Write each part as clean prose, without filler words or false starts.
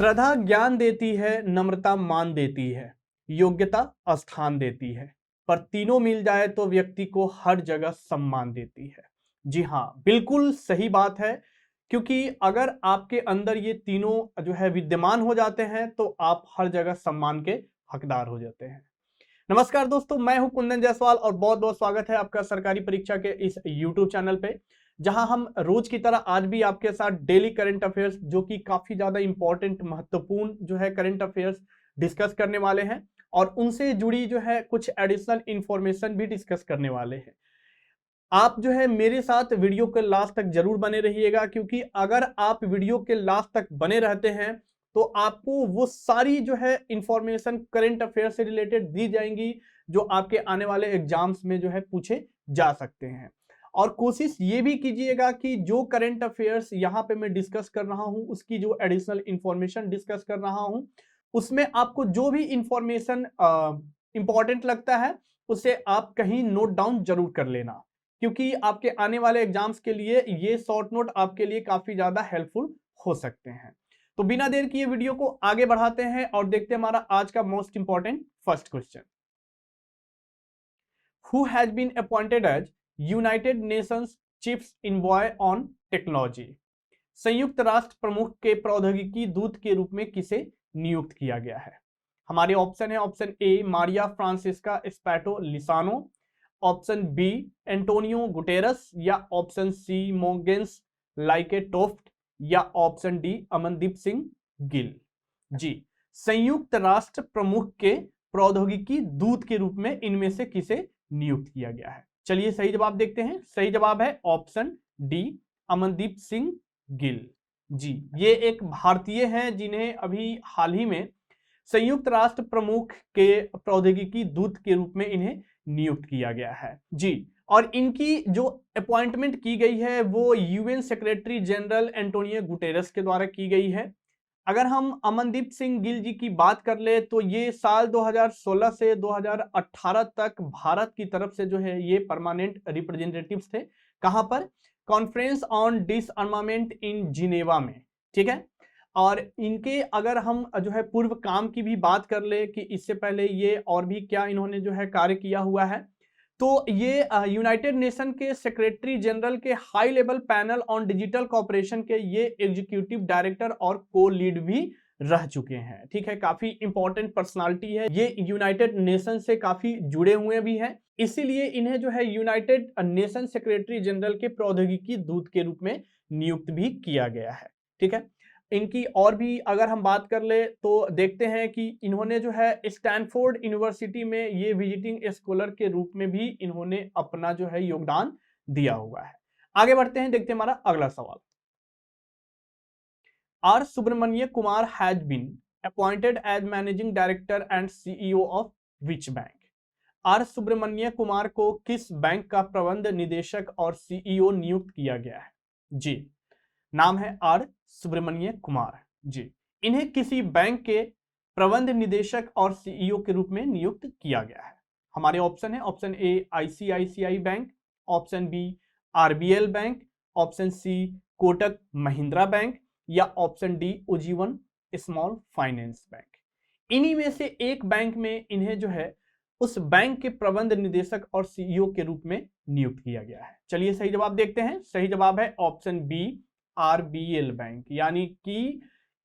श्रद्धा ज्ञान देती है, नम्रता मान देती है, योग्यता स्थान देती है, पर तीनों मिल जाए तो व्यक्ति को हर जगह सम्मान देती है। जी हाँ, बिल्कुल सही बात है, क्योंकि अगर आपके अंदर ये तीनों जो है विद्यमान हो जाते हैं तो आप हर जगह सम्मान के हकदार हो जाते हैं। नमस्कार दोस्तों, मैं हूं कुंदन जायसवाल और बहुत बहुत स्वागत है आपका सरकारी परीक्षा के इस YouTube चैनल पे, जहां हम रोज की तरह आज भी आपके साथ डेली करंट अफेयर्स, जो कि काफी ज्यादा इंपॉर्टेंट महत्वपूर्ण जो है करंट अफेयर्स डिस्कस करने वाले हैं और उनसे जुड़ी जो है कुछ एडिशनल इंफॉर्मेशन भी डिस्कस करने वाले हैं। आप जो है मेरे साथ वीडियो के लास्ट तक जरूर बने रहिएगा, क्योंकि अगर आप वीडियो के लास्ट तक बने रहते हैं तो आपको वो सारी जो है इंफॉर्मेशन करंट अफेयर से रिलेटेड दी जाएंगी जो आपके आने वाले एग्जाम्स में जो है पूछे जा सकते हैं। और कोशिश ये भी कीजिएगा कि जो करंट अफेयर्स यहाँ पे मैं डिस्कस कर रहा हूँ, उसकी जो एडिशनल इंफॉर्मेशन डिस्कस कर रहा हूँ, उसमें आपको जो भी इंफॉर्मेशन इंपॉर्टेंट लगता है उसे आप कहीं नोट डाउन जरूर कर लेना, क्योंकि आपके आने वाले एग्जाम्स के लिए ये शॉर्ट नोट आपके लिए काफी ज्यादा हेल्पफुल हो सकते हैं। तो बिना देर किए वीडियो को आगे बढ़ाते हैं और देखते हैं हमारा आज का most important first question. Who has been appointed as United Nations chief envoy on technology? संयुक्त राष्ट्र प्रमुख के प्रौद्योगिकी दूत के रूप में किसे नियुक्त किया गया है? हमारे ऑप्शन है, option A Maria Francesca Spatolisano, option B Antonio Guterres, या ऑप्शन सी मोगेंस लाइकेटोफ्ट, या ऑप्शन डी अमनदीप सिंह गिल। जी, संयुक्त राष्ट्र प्रमुख के प्रौद्योगिकी दूत के रूप में इनमें से किसे नियुक्त किया गया है? चलिए सही जवाब देखते हैं। सही जवाब है ऑप्शन डी अमनदीप सिंह गिल। जी, ये एक भारतीय हैं जिन्हें अभी हाल ही में संयुक्त राष्ट्र प्रमुख के प्रौद्योगिकी दूत के रूप में इन्हें नियुक्त किया गया है। जी, और इनकी जो अपॉइंटमेंट की गई है वो UN secretary general Antonio Guterres के द्वारा की गई है। अगर हम अमनदीप सिंह गिल जी की बात कर ले तो ये साल 2016 से 2018 तक भारत की तरफ से जो है ये परमानेंट रिप्रेजेंटेटिव्स थे। कहां पर? कॉन्फ्रेंस ऑन डिसआर्मामेंट इन जिनेवा में। ठीक है, और इनके अगर हम जो है पूर्व काम की भी बात कर ले कि इससे पहले ये और भी क्या इन्होंने जो है कार्य किया हुआ है, तो ये यूनाइटेड नेशन के सेक्रेटरी जनरल के high level panel on digital cooperation के ये एग्जीक्यूटिव डायरेक्टर और को लीड भी रह चुके हैं। ठीक है, काफी इंपॉर्टेंट पर्सनालिटी है, ये यूनाइटेड नेशन से काफी जुड़े हुए भी हैं, इसीलिए इन्हें जो है यूनाइटेड नेशन सेक्रेटरी जनरल के प्रौद्योगिकी दूत के रूप में नियुक्त भी किया गया है। ठीक है, इनकी और भी अगर हम बात कर ले तो देखते हैं कि इन्होंने जो है स्टैनफोर्ड यूनिवर्सिटी में ये विजिटिंग स्कॉलर के रूप में भी इन्होंने अपना जो है योगदान दिया हुआ है। आगे बढ़ते हैं, देखते हैं हमारा अगला सवाल। R Subramanya Kumar has been appointed as managing director and CEO of which bank? R Subramanya Kumar को किस बैंक का प्रबंध निदेशक और सीईओ नियुक्त किया गया है? जी, नाम है आर सुब्रमण्य कुमार। जी, इन्हें किसी बैंक के प्रबंध निदेशक और सीईओ के रूप में नियुक्त किया गया है। हमारे ऑप्शन है, option A ICICI bank, option B RBL bank, option C Kotak Mahindra bank, या option D Ujjivan small finance bank. इन्हीं में से एक बैंक में इन्हें जो है उस बैंक के प्रबंध निदेशक और सीईओ के रूप में नियुक्त किया गया है। चलिए सही जवाब देखते हैं। सही जवाब है ऑप्शन बी आरबीएल बैंक, यानी कि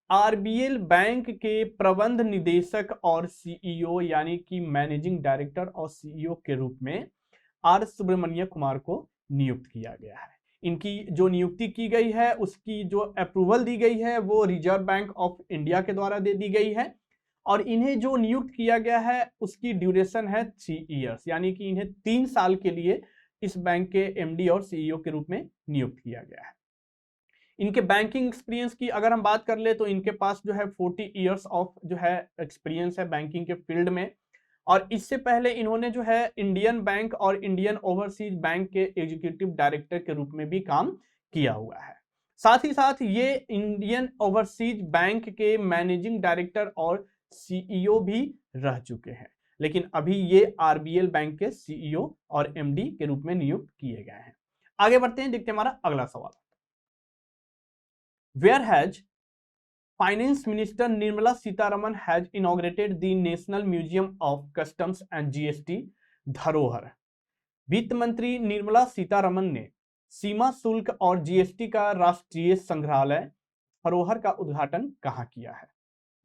आरबीएल बैंक के प्रबंध निदेशक और सीईओ यानी कि मैनेजिंग डायरेक्टर और सीईओ के रूप में आर सुब्रमण्य कुमार को नियुक्त किया गया है। इनकी जो नियुक्ति की गई है उसकी जो अप्रूवल दी गई है वो रिजर्व बैंक ऑफ इंडिया के द्वारा दे दी गई है, और इन्हें जो नियुक्त किया गया है उसकी ड्यूरेशन है 3 इयर्स, यानी कि इन्हें 3 साल के लिए इस बैंक के एमडी और सीईओ के रूप में नियुक्त किया गया है। इनके बैंकिंग एक्सपीरियंस की अगर हम बात कर ले तो इनके पास जो है 40 इयर्स ऑफ जो है एक्सपीरियंस है बैंकिंग के फील्ड में, और इससे पहले इन्होंने जो है इंडियन बैंक और इंडियन ओवरसीज बैंक के एग्जीक्यूटिव डायरेक्टर के रूप में भी काम किया हुआ है। साथ ही साथ ये इंडियन ओवरसीज बैंक के मैनेजिंग डायरेक्टर और सीईओ भी रह चुके हैं, लेकिन अभी ये आरबीएल बैंक के सीईओ और एमडी के रूप में नियुक्त किए गए हैं। आगे बढ़ते हैं, देखते हैं हमारा अगला सवाल। Where has finance minister Nirmala Sitharaman has inaugurated the national museum of customs and GST धरोहर। वित्त मंत्री निर्मला सीतारमन ने सीमा शुल्क और जीएसटी का राष्ट्रीय संग्रहालय धरोहर का उद्घाटन कहाँ किया है?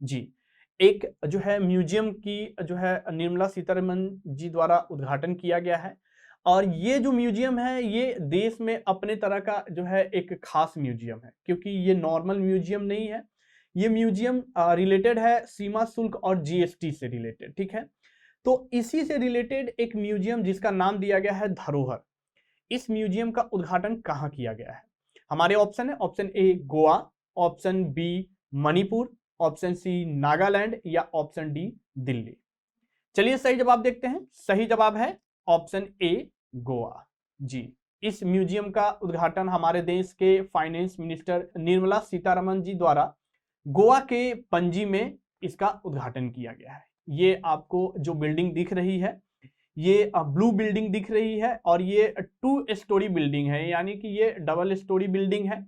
जी, एक जो है म्यूजियम की जो है निर्मला सीतारमन जी द्वारा उद्घाटन किया गया है। और ये जो म्यूजियम है ये देश में अपने तरह का जो है एक खास म्यूजियम है, क्योंकि ये नॉर्मल म्यूजियम नहीं है। ये म्यूजियम रिलेटेड है सीमा शुल्क और जीएसटी से रिलेटेड, ठीक है। तो इसी से रिलेटेड एक म्यूजियम जिसका नाम दिया गया है धरोहर, इस म्यूजियम का उद्घाटन कहाँ किया गया है? हमारे ऑप्शन है, option A Goa, option B Manipur, option C Nagaland या ऑप्शन डी दिल्ली। चलिए सही जवाब देखते हैं। सही जवाब है ऑप्शन ए गोवा। जी, इस म्यूजियम का उद्घाटन हमारे देश के फाइनेंस मिनिस्टर निर्मला सीतारमन जी द्वारा गोवा के पणजी में इसका उद्घाटन किया गया है। ये आपको जो बिल्डिंग दिख रही है ये ब्लू बिल्डिंग दिख रही है और ये 2 स्टोरी बिल्डिंग है, यानी कि ये डबल स्टोरी बिल्डिंग है।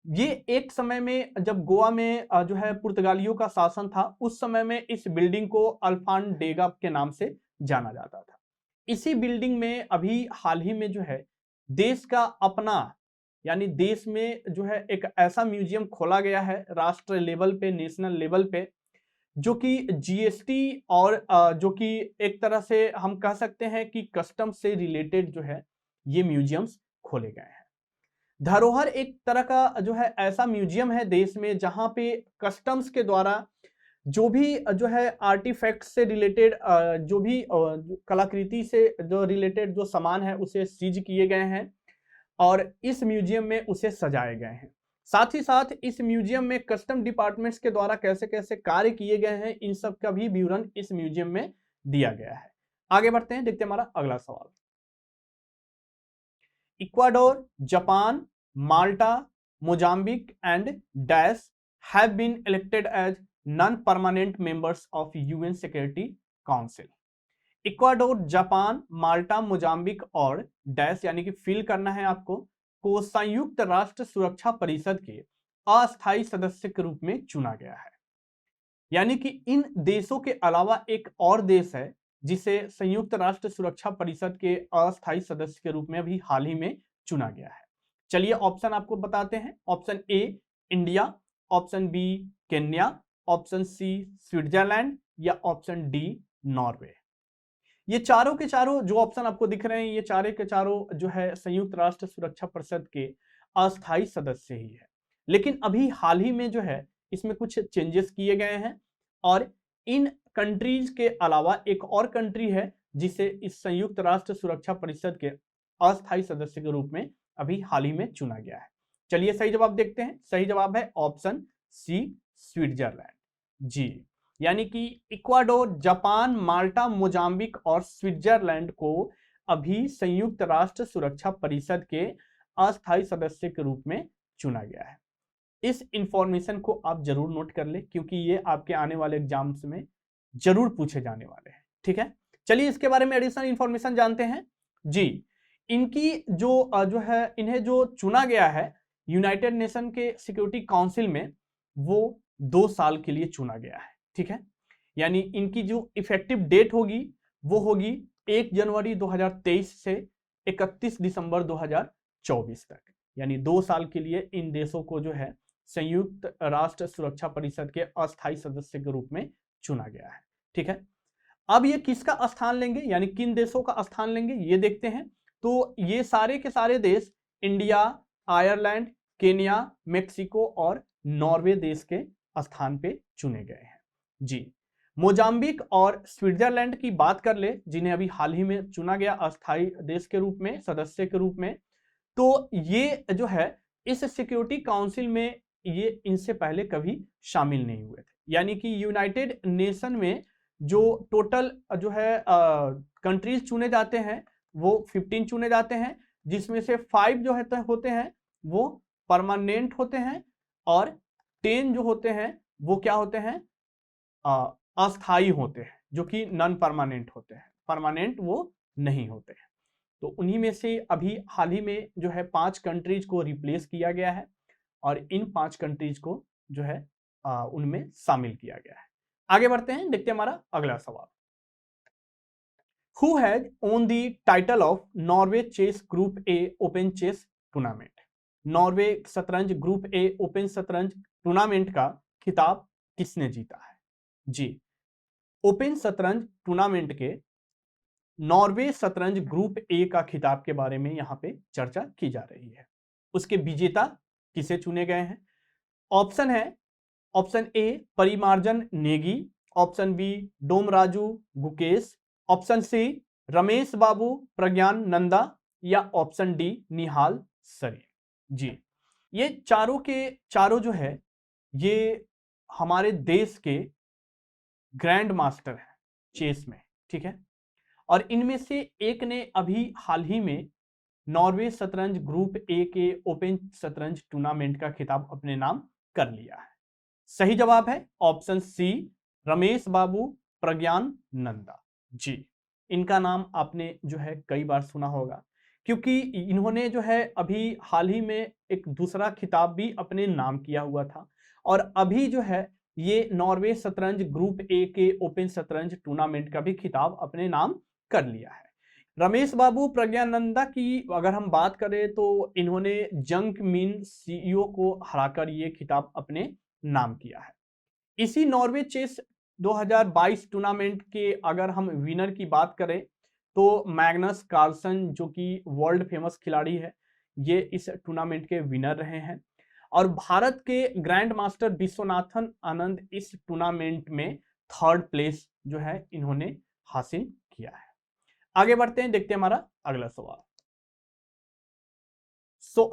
ये एक समय में जब गोवा में जो है पुर्तगालियों का शासन था, उस समय में इस बिल्डिंग को अल्फांडेगा के नाम से जाना जाता था। इसी बिल्डिंग में अभी हाल ही में जो है देश का अपना, यानी देश में जो है एक ऐसा म्यूजियम खोला गया है राष्ट्र लेवल पे, नेशनल लेवल पे, जो कि जीएसटी और जो कि एक तरह से हम कह सकते हैं कि कस्टम से रिलेटेड जो है ये म्यूजियम्स खोले गए हैं। धरोहर एक तरह का जो है ऐसा म्यूजियम है देश में जहां पे कस्टम्स के द्वारा जो भी जो है आर्टिफैक्ट से रिलेटेड, जो भी कलाकृति से जो रिलेटेड जो सामान है उसे सीज किए गए हैं और इस म्यूजियम में उसे सजाए गए हैं। साथ ही साथ इस म्यूजियम में कस्टम डिपार्टमेंट्स के द्वारा कैसे कैसे कार्य किए गए हैं, इन सब का भी विवरण इस म्यूजियम में दिया गया है। आगे बढ़ते हैं, देखते हैं हमारा अगला सवाल। Ecuador, Japan, Malta, Mozambique and dash have been elected as non permanent members of UN security council. Ecuador, Japan, Malta, Mozambique और डैश यानी कि फिल करना है आपको, को संयुक्त राष्ट्र सुरक्षा परिषद के अस्थायी सदस्य के रूप में चुना गया है। यानी कि इन देशों के अलावा एक और देश है जिसे संयुक्त राष्ट्र सुरक्षा परिषद के अस्थायी सदस्य के रूप में अभी हाल ही में चुना गया है। चलिए ऑप्शन आपको बताते हैं। Option A India, option B Kenya, option C Switzerland या ऑप्शन डी नॉर्वे। ये चारों के चारों जो ऑप्शन आपको दिख रहे हैं ये चारे के चारों जो है संयुक्त राष्ट्र सुरक्षा परिषद के अस्थायी सदस्य ही है। लेकिन अभी हाल ही में जो है इसमें कुछ चेंजेस किए गए हैं और इन कंट्रीज के अलावा एक और कंट्री है जिसे इस संयुक्त राष्ट्र सुरक्षा परिषद के अस्थायी सदस्य के रूप में अभी हाल ही में चुना गया है। चलिए सही जवाब देखते हैं। सही जवाब है ऑप्शन सी स्विट्जरलैंड। जी, यानी कि इक्वाडोर, जापान, माल्टा, मोजाम्बिक और स्विट्जरलैंड को अभी संयुक्त राष्ट्र सुरक्षा परिषद के अस्थायी सदस्य के रूप में चुना गया है। इस इंफॉर्मेशन को आप जरूर नोट कर ले क्योंकि ये आपके आने वाले एग्जाम्स में जरूर पूछे जाने वाले हैं, ठीक है। चलिए इसके बारे में एडिशनल इंफॉर्मेशन जानते हैं। जी, इनकी जो है इन्हें जो चुना गया है यूनाइटेड नेशन के सिक्योरिटी काउंसिल में, वो 2 साल के लिए चुना गया है, ठीक है। यानी इनकी जो इफेक्टिव डेट होगी वो होगी 1 जनवरी 2023 से 31 दिसंबर 2024 तक, यानी 2 साल के लिए इन देशों को जो है संयुक्त राष्ट्र सुरक्षा परिषद के अस्थायी सदस्य के रूप में चुना गया है, ठीक है। अब ये किसका स्थान लेंगे, यानी किन देशों का स्थान लेंगे ये देखते हैं। तो ये सारे के सारे देश इंडिया, आयरलैंड, केन्या, मेक्सिको और नॉर्वे देश के स्थान पे चुने गए हैं। जी, मोजाम्बिक और स्विट्जरलैंड की बात कर ले जिन्हें अभी हाल ही में चुना गया अस्थायी देश के रूप में, सदस्य के रूप में, तो ये जो है इस सिक्योरिटी काउंसिल में ये इनसे पहले कभी शामिल नहीं हुए थे। यानी कि यूनाइटेड नेशन में जो टोटल जो है कंट्रीज चुने जाते हैं वो 15 चुने जाते हैं, जिसमें से 5 जो है होते हैं वो परमानेंट होते हैं और 10 जो होते हैं वो क्या होते हैं, अस्थायी होते हैं, जो कि नॉन परमानेंट होते हैं, परमानेंट वो नहीं होते हैं। तो उन्हीं में से अभी हाल ही में जो है 5 कंट्रीज को रिप्लेस किया गया है और इन 5 कंट्रीज को जो है उनमें शामिल किया गया है। आगे बढ़ते हैं, देखते हैं हमारा अगला सवाल। Who has won the title of Norway chess group A open chess tournament? Norway शतरंज ग्रुप ए ओपन शतरंज टूर्नामेंट का खिताब किसने जीता है? जी, ओपन शतरंज टूर्नामेंट के नॉर्वे शतरंज ग्रुप ए का खिताब के बारे में यहां पे चर्चा की जा रही है। उसके विजेता किसे चुने गए हैं? ऑप्शन है, option A Parimarjan Negi, option B Dommaraju Gukesh, option C Ramesh Babu Praggnanandhaa नंदा, या ऑप्शन डी निहाल सरी। जी, ये चारों के चारों जो है ये हमारे देश के ग्रैंड मास्टर हैं चेस में, ठीक है। और इनमें से एक ने अभी हाल ही में नॉर्वे शतरंज ग्रुप ए के ओपन शतरंज टूर्नामेंट का खिताब अपने नाम कर लिया है। सही जवाब है ऑप्शन सी रमेश बाबू प्रज्ञान नंदा। जी, इनका नाम आपने जो है कई बार सुना होगा, क्योंकि इन्होंने जो है अभी हाल ही में एक दूसरा खिताब भी अपने नाम किया हुआ था, और अभी जो है ये नॉर्वे शतरंज ग्रुप ए के ओपन शतरंज टूर्नामेंट का भी खिताब अपने नाम कर लिया है। रमेश बाबू प्रज्ञानंदा की अगर हम बात करें तो इन्होंने जंग मिन सीईओ को हराकर ये खिताब अपने नाम किया है। इसी नॉर्वे चेस 2022 टूर्नामेंट के अगर हम विनर की बात करें तो मैग्नस कार्लसन, जो कि वर्ल्ड फेमस खिलाड़ी है, ये इस टूर्नामेंट के विनर रहे हैं। और भारत के ग्रैंड मास्टर विश्वनाथन आनंद इस टूर्नामेंट में थर्ड प्लेस जो है इन्होंने हासिल किया है। आगे बढ़ते हैं, देखते हैं हमारा अगला सवाल।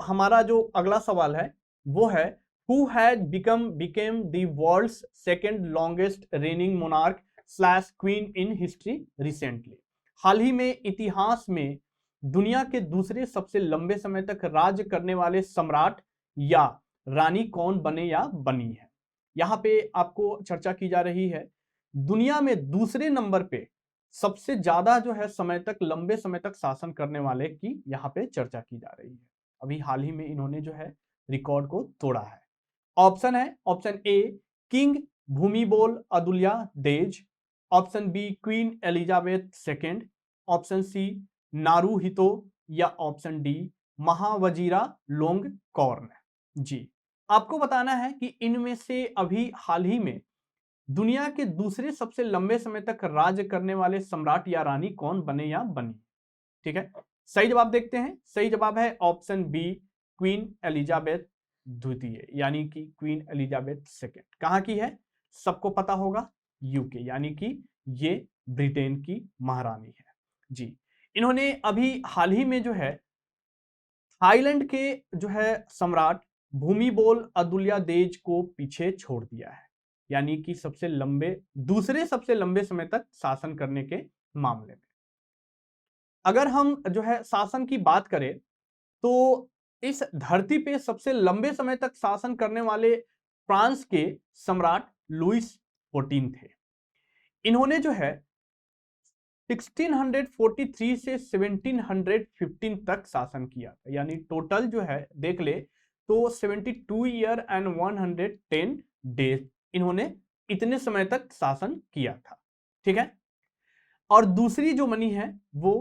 हमारा जो अगला सवाल है वो है who has become the world's second longest reigning monarch slash queen in history recently? हाल ही में इतिहास में दुनिया के दूसरे सबसे लंबे समय तक राज्य करने वाले सम्राट या रानी कौन बने या बनी है? यहाँ पे आपको चर्चा की जा रही है दुनिया में दूसरे नंबर पे सबसे ज्यादा जो है समय तक, लंबे समय तक शासन करने वाले की यहाँ पे चर्चा की जा रही है। अभी हाल ही में इन्होंने जो है रिकॉर्ड को तोड़ा है। ऑप्शन है, option A king Bhumibol Adulyadej, option B queen Elizabeth second, option C Naruhito, या option D Maha Vajiralongkorn. जी, आपको बताना है कि इनमें से अभी हाल ही में दुनिया के दूसरे सबसे लंबे समय तक राज्य करने वाले सम्राट या रानी कौन बने या बनी। ठीक है, सही जवाब देखते हैं। सही जवाब है ऑप्शन बी क्वीन एलिजाबेथ द्वितीय, यानी कि क्वीन एलिजाबेथ सेकेंड। कहां की है? सबको पता होगा, यूके, यानी कि ये ब्रिटेन की महारानी है। जी, इन्होंने अभी हाल ही में जो है थाईलैंड के जो है सम्राट भूमिबोल अदुल्यादेज को पीछे छोड़ दिया है, यानी कि सबसे लंबे, दूसरे सबसे लंबे समय तक शासन करने के मामले में। अगर हम जो है शासन की बात करें तो इस धरती पे सबसे लंबे समय तक शासन करने वाले फ्रांस के सम्राट लुइस 14 थे। इन्होंने जो है 1643 से 1715 तक शासन किया था, यानी टोटल जो है देख ले तो 72 ईयर एंड 110 डेज इन्होंने इतने समय तक शासन किया था। ठीक है, और दूसरी जो बनी है वो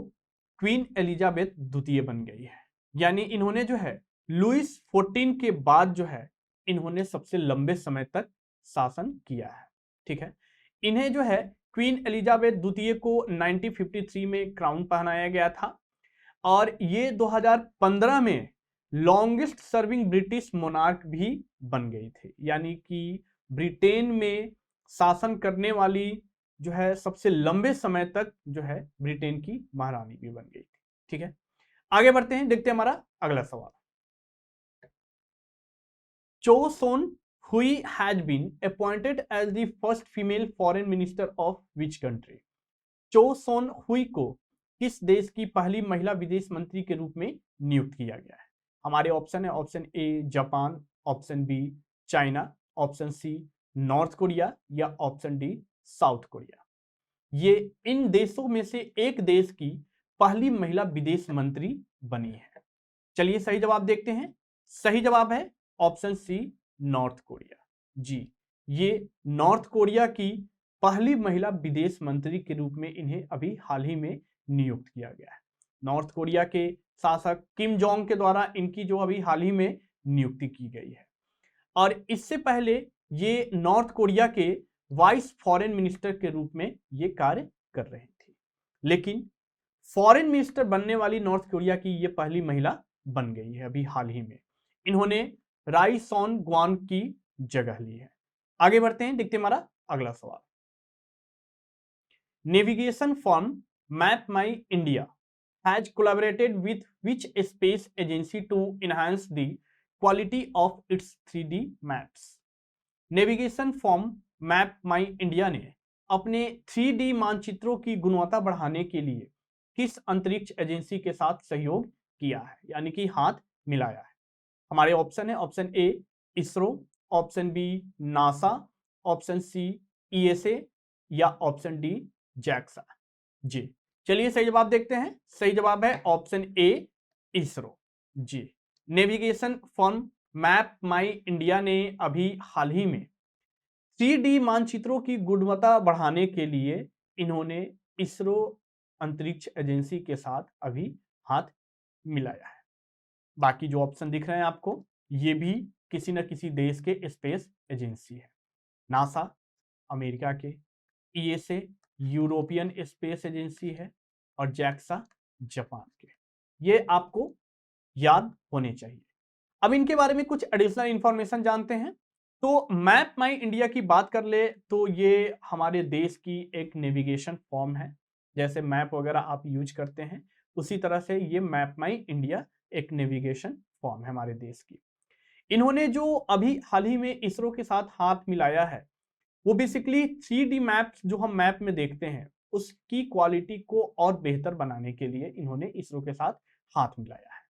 क्वीन एलिजाबेथ द्वितीय बन गई है, यानी इन्होंने जो है लुइस 14 के बाद जो है इन्होंने सबसे लंबे समय तक शासन किया है। ठीक है, इन्हें जो है क्वीन एलिजाबेथ द्वितीय को 1953 में क्राउन पहनाया गया था, और ये 2015 में लॉन्गेस्ट सर्विंग ब्रिटिश मोनार्क भी बन गई थी, यानी कि ब्रिटेन में शासन करने वाली जो है सबसे लंबे समय तक जो है ब्रिटेन की महारानी भी बन गई थी। ठीक है, आगे बढ़ते हैं, देखते हैं हमारा अगला सवाल। Cho Son Hui has been appointed as the first female foreign minister of which country? Cho Son हुई को किस देश की पहली महिला विदेश मंत्री के रूप में नियुक्त किया गया है? हमारे ऑप्शन है, option A Japan, option B China, option C North Korea, या ऑप्शन डी साउथ कोरिया। ये इन देशों में से एक देश की पहली महिला विदेश मंत्री बनी है। चलिए सही जवाब देखते हैं। सही जवाब है ऑप्शन सी नॉर्थ कोरिया। जी, ये नॉर्थ कोरिया की पहली महिला विदेश मंत्री के रूप में इन्हें अभी हाल ही में नियुक्त किया गया है। नॉर्थ कोरिया के शासक किम जोंग के द्वारा इनकी जो अभी हाल ही में नियुक्ति की गई है। और इससे पहले ये नॉर्थ कोरिया के वाइस फॉरेन मिनिस्टर के रूप में ये कार्य कर रहे थे, लेकिन फॉरेन मिनिस्टर बनने वाली नॉर्थ कोरिया की ये पहली महिला बन गई है अभी हाल ही में। इन्होंने राई सॉन ग्वान की जगह ली है। आगे बढ़ते हैं, देखते हैं हमारा अगला सवाल। Navigation firm Map My India has collaborated with which space agency to enhance the quality of its 3D maps. Navigation firm Map My India ने अपने 3D मानचित्रों की गुणवत्ता बढ़ाने के लिए किस अंतरिक्ष एजेंसी के साथ सहयोग किया है, यानी कि हाथ मिलाया है। हमारे ऑप्शन है, option A ISRO, option B NASA, option C ESA या ऑप्शन डी जैक्सा। जी चलिए सही जवाब देखते हैं। सही जवाब है ऑप्शन ए इसरो। जी navigation firm Map My India ने अभी हाल ही में 3D मानचित्रों की गुणवत्ता बढ़ाने के लिए इन्होंने इसरो अंतरिक्ष एजेंसी के साथ अभी हाथ मिलाया है। बाकी जो ऑप्शन दिख रहे हैं आपको, ये भी किसी न किसी देश के स्पेस एजेंसी है। नासा अमेरिका के, ESA यूरोपियन स्पेस एजेंसी है और जैक्सा जापान के। ये आपको याद होने चाहिए। अब इनके बारे में कुछ एडिशनल इंफॉर्मेशन जानते हैं। तो मैप माई इंडिया की बात कर ले तो ये हमारे देश की एक नेविगेशन फॉर्म है। जैसे मैप वगैरह आप यूज करते हैं, उसी तरह से ये मैप माई इंडिया एक नेविगेशन फॉर्म है हमारे देश की। इन्होंने जो अभी हाल ही में इसरो के साथ हाथ मिलाया है, वो बेसिकली 3D मैप्स जो हम मैप में देखते हैं उसकी क्वालिटी को और बेहतर बनाने के लिए इन्होंने इसरो के साथ हाथ मिलाया है।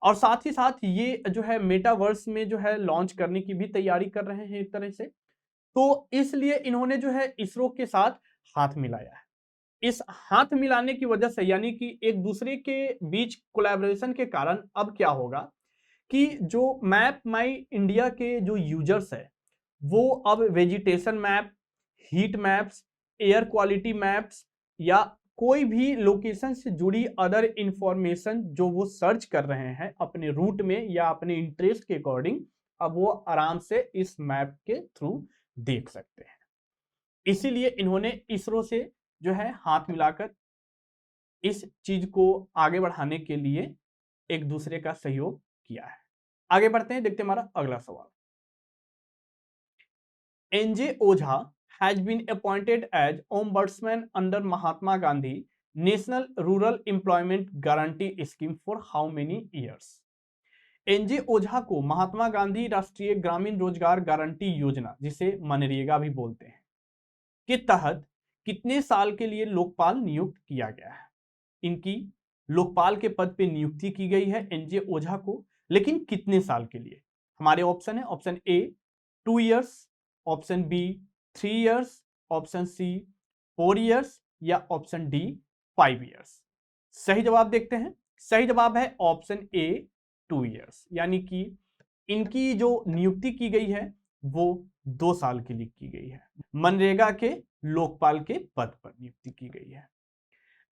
और साथ ही साथ ये जो है मेटावर्स में जो है लॉन्च करने की भी तैयारी कर रहे हैं एक तरह से। तो इसलिए इन्होंने जो है इसरो के साथ हाथ मिलाया है। इस हाथ मिलाने की वजह से, यानी कि एक दूसरे के बीच कोलैबोरेशन के कारण अब क्या होगा कि जो मैप माई इंडिया के जो यूजर्स है वो अब vegetation map, heat maps, air quality maps या कोई भी लोकेशन से जुड़ी अदर इंफॉर्मेशन जो वो सर्च कर रहे हैं अपने रूट में या अपने इंटरेस्ट के अकॉर्डिंग, अब वो आराम से इस मैप के थ्रू देख सकते हैं। इसीलिए इन्होंने इसरो से जो है हाथ मिलाकर इस चीज को आगे बढ़ाने के लिए एक दूसरे का सहयोग किया है। आगे बढ़ते हैं, देखते हैं हमारा अगला सवाल। NJ Ojha has been appointed as ombudsman under Mahatma Gandhi National Rural Employment Guarantee Scheme for how many years? NJ ओझा को महात्मा गांधी राष्ट्रीय ग्रामीण रोजगार गारंटी योजना, जिसे मनरेगा भी बोलते हैं, के तहत कितने साल के लिए लोकपाल नियुक्त किया गया है। इनकी लोकपाल के पद पे नियुक्ति की गई है NJ ओझा को, लेकिन कितने साल के लिए। हमारे ऑप्शन है, option A 2 years, option B 3 years, option C 4 years या ऑप्शन डी 5 years। सही जवाब देखते हैं। सही जवाब है ऑप्शन ए 2 years, यानी कि इनकी जो नियुक्ति की गई है वो 2 साल के लिए की गई है। मनरेगा के लोकपाल के पद पर नियुक्ति की गई है।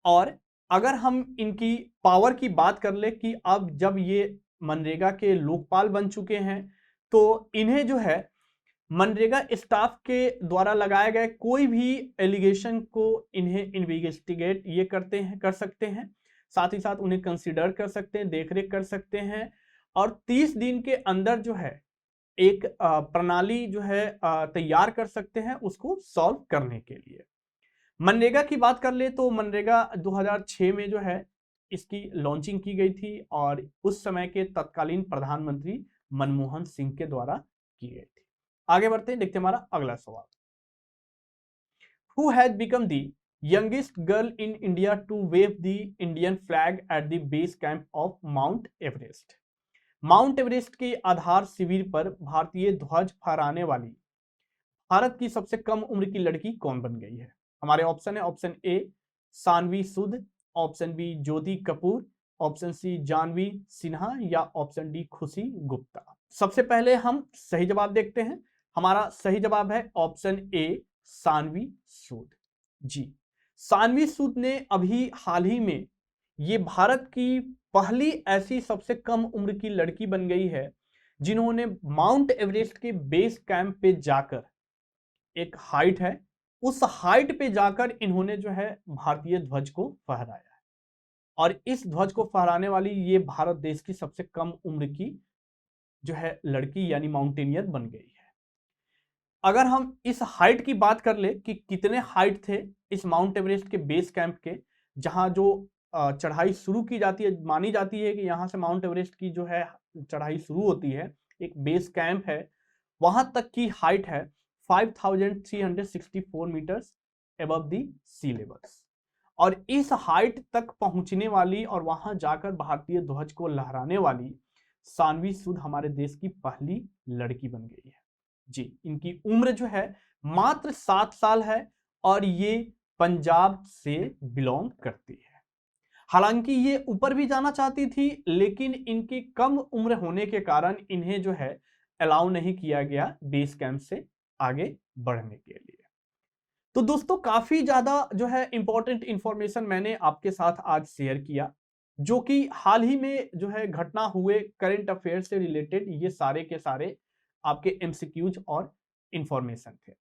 और अगर हम इनकी पावर की बात कर ले कि अब जब ये मनरेगा के लोकपाल बन चुके हैं तो इन्हें जो है मनरेगा स्टाफ के द्वारा लगाए गए कोई भी एलिगेशन को इन्हें इन्वेस्टिगेट ये कर सकते हैं, साथ ही साथ उन्हें कंसीडर कर सकते हैं, देखरेख कर सकते हैं और 30 दिन के अंदर जो है एक प्रणाली जो है तैयार कर सकते हैं उसको सॉल्व करने के लिए। मनरेगा की बात कर ले तो मनरेगा 2006 में जो है इसकी लॉन्चिंग की गई थी और उस समय के तत्कालीन प्रधानमंत्री मनमोहन सिंह के द्वारा की गई थी। आगे बढ़ते हैं, देखते हैं हमारा अगला सवाल। Who has become the youngest girl in India to wave the Indian flag at the base camp of Mount Everest? Mount Everest के आधार शिविर पर भारतीय ध्वज फहराने वाली भारत की सबसे कम उम्र की लड़की कौन बन गई है। हमारे ऑप्शन है, option A Saanvi Sood, option B Jyoti Kapoor, option C Jahnvi Sinha या ऑप्शन डी खुशी गुप्ता। सबसे पहले हम सही जवाब देखते हैं। हमारा सही जवाब है ऑप्शन ए, सानवी सूद। जी, सानवी सूद ने अभी हाल ही में ये भारत की पहली ऐसी सबसे कम उम्र की लड़की बन गई है जिन्होंने माउंट एवरेस्ट के बेस कैंप पे जाकर, एक हाइट है, उस हाइट पे जाकर इन्होंने जो है भारतीय ध्वज को फहराया है। और इस ध्वज को फहराने वाली ये भारत देश की सबसे कम उम्र की जो है लड़की यानी माउंटेनियर बन गई है। अगर हम इस हाइट की बात कर ले कि कितने हाइट थे इस माउंट एवरेस्ट के बेस कैंप के, जहां जो चढ़ाई शुरू की जाती है, मानी जाती है कि यहां से माउंट एवरेस्ट की जो है चढ़ाई शुरू होती है, एक बेस कैंप है, वहां तक की हाइट है 5364 metres above the sea levels. और इस हाइट तक पहुंचने वाली और वहां जाकर भारतीय ध्वज को लहराने वाली सानवी सूद हमारे देश की पहली लड़की बन गई है। जी, इनकी उम्र जो है मात्र 7 साल है और ये पंजाब से बिलोंग करती है। हालांकि ये ऊपर भी जाना चाहती थी, लेकिन इनकी कम उम्र होने के कारण इन्हें जो है अलाउ नहीं किया गया बेस कैंप से आगे बढ़ने के लिए। तो दोस्तों, काफी ज्यादा जो है इंपॉर्टेंट इंफॉर्मेशन मैंने आपके साथ आज शेयर किया, जो कि हाल ही में जो है घटना हुए करंट अफेयर से रिलेटेड ये सारे के सारे आपके एमसीक्यूज और इंफॉर्मेशन थे।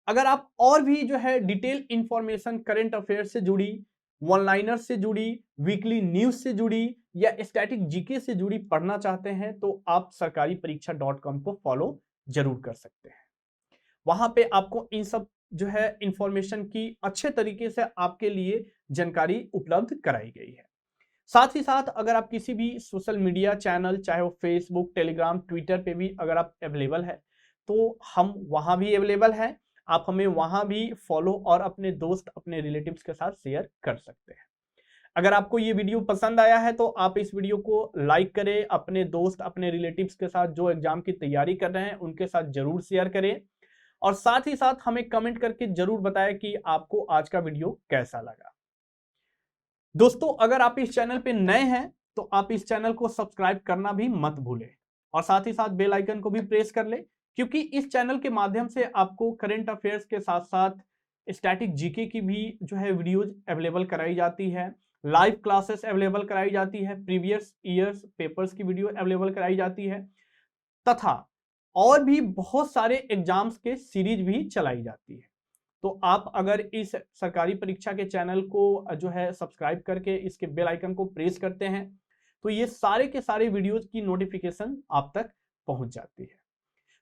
अगर आप और भी जो है डिटेल इंफॉर्मेशन करंट अफेयर से जुड़ी, वन लाइनर से जुड़ी, वीकली न्यूज से जुड़ी या स्टैटिक जीके से जुड़ी पढ़ना चाहते हैं तो आप sarkaripariksha.com को फॉलो जरूर कर सकते हैं। वहां पे आपको इन सब जो है इंफॉर्मेशन की अच्छे तरीके से आपके लिए जानकारी उपलब्ध कराई गई है। साथ ही साथ अगर आप किसी भी सोशल मीडिया चैनल, चाहे वो फेसबुक, टेलीग्राम, ट्विटर पे भी अगर आप अवेलेबल है तो हम वहां भी अवेलेबल है, आप हमें वहां भी फॉलो और अपने दोस्त, अपने रिलेटिव्स के साथ शेयर कर सकते हैं। अगर आपको ये वीडियो पसंद आया है तो आप इस वीडियो को लाइक करें, अपने दोस्त, अपने रिलेटिव्स के साथ जो एग्जाम की तैयारी कर रहे हैं उनके साथ जरूर शेयर करें, और साथ ही साथ हमें कमेंट करके जरूर बताएं कि आपको आज का वीडियो कैसा लगा। दोस्तों, अगर आप इस चैनल पे नए हैं तो आप इस चैनल को सब्सक्राइब करना भी मत भूलें, और साथ ही साथ बेल आइकन को भी प्रेस कर ले, क्योंकि इस चैनल के माध्यम से आपको करंट अफेयर्स के साथ साथ स्टैटिक जीके की भी जो है वीडियोज अवेलेबल कराई जाती है, लाइव क्लासेस अवेलेबल कराई जाती है, प्रीवियस ईयर्स पेपर्स की वीडियो अवेलेबल कराई जाती है, तथा और भी बहुत सारे एग्जाम्स के सीरीज भी चलाई जाती है। तो आप अगर इस सरकारी परीक्षा के चैनल को जो है सब्सक्राइब करके इसके बेल आइकन को प्रेस करते हैं तो ये सारे के सारे वीडियोज की नोटिफिकेशन आप तक पहुंच जाती है।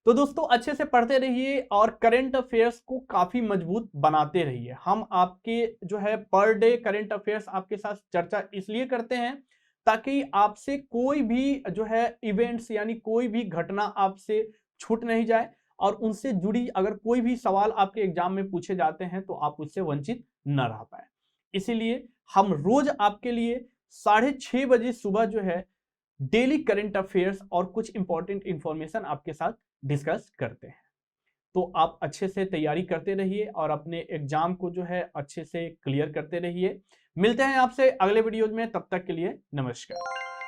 तो दोस्तों, अच्छे से पढ़ते रहिए और करंट अफेयर्स को काफी मजबूत बनाते रहिए। हम आपके जो है पर डे करंट अफेयर्स आपके साथ चर्चा इसलिए करते हैं ताकि आपसे कोई भी जो है इवेंट्स यानी कोई भी घटना आपसे छूट नहीं जाए, और उनसे जुड़ी अगर कोई भी सवाल आपके एग्जाम में पूछे जाते हैं तो आप उससे वंचित न रह पाए। इसीलिए हम रोज आपके लिए 6:30 बजे सुबह जो है डेली करंट अफेयर्स और कुछ इंपॉर्टेंट इंफॉर्मेशन आपके साथ डिस्कस करते हैं। तो आप अच्छे से तैयारी करते रहिए और अपने एग्जाम को जो है अच्छे से क्लियर करते रहिए। मिलते हैं आपसे अगले वीडियो में, तब तक के लिए नमस्कार।